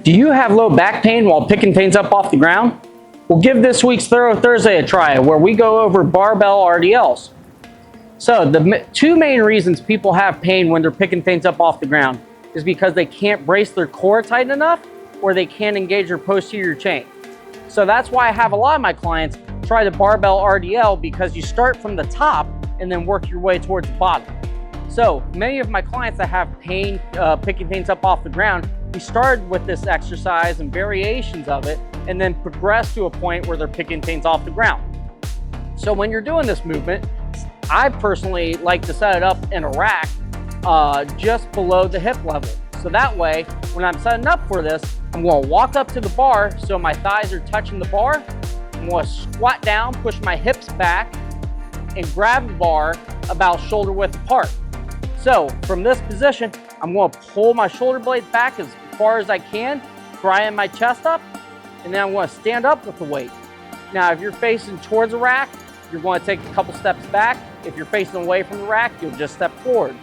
Do you have low back pain while picking things up off the ground? Well, give this week's Thorough Thursday a try, where we go over barbell RDLs. So the two main reasons people have pain when they're picking things up off the ground is because they can't brace their core tight enough, or they can't engage their posterior chain. So that's why I have a lot of my clients try the barbell RDL, because you start from the top and then work your way towards the bottom. So many of my clients that have pain picking things up off the ground, we started with this exercise and variations of it, and then progress to a point where they're picking things off the ground. So when you're doing this movement, I personally like to set it up in a rack just below the hip level. So that way, when I'm setting up for this, I'm going to walk up to the bar so my thighs are touching the bar. I'm going to squat down, push my hips back, and grab the bar about shoulder width apart. So from this position, I'm going to pull my shoulder blades back as far as I can, prying my chest up, and then I'm going to stand up with the weight. Now, if you're facing towards the rack, you're going to take a couple steps back. If you're facing away from the rack, you'll just step forward.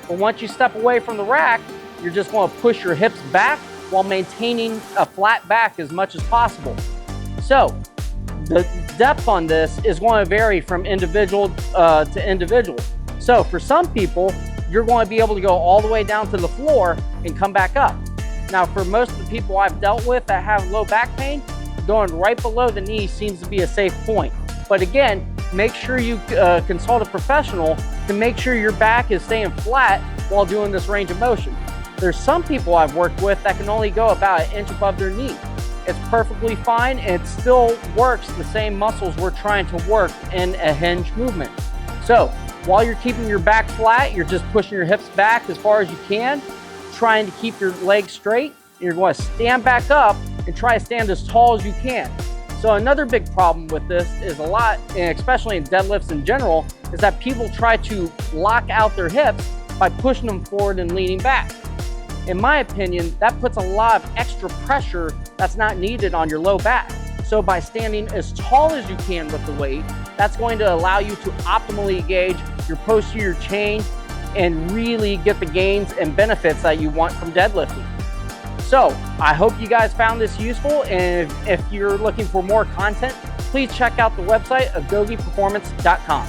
But once you step away from the rack, you're just going to push your hips back while maintaining a flat back as much as possible. So the depth on this is going to vary from individual to individual. So for some people, you're going to be able to go all the way down to the floor and come back up. Now, for most of the people I've dealt with that have low back pain, going right below the knee seems to be a safe point. But again, make sure you consult a professional to make sure your back is staying flat while doing this range of motion. There's some people I've worked with that can only go about an inch above their knee. It's perfectly fine, and it still works the same muscles we're trying to work in a hinge movement. So while you're keeping your back flat, you're just pushing your hips back as far as you can, trying to keep your legs straight. You're going to stand back up and try to stand as tall as you can. So another big problem with this is and especially in deadlifts in general, is that people try to lock out their hips by pushing them forward and leaning back. In my opinion, that puts a lot of extra pressure that's not needed on your low back. So by standing as tall as you can with the weight, that's going to allow you to optimally engage your posterior chain and really get the gains and benefits that you want from deadlifting. So I hope you guys found this useful, and if you're looking for more content, please check out the website of gogiperformance.com.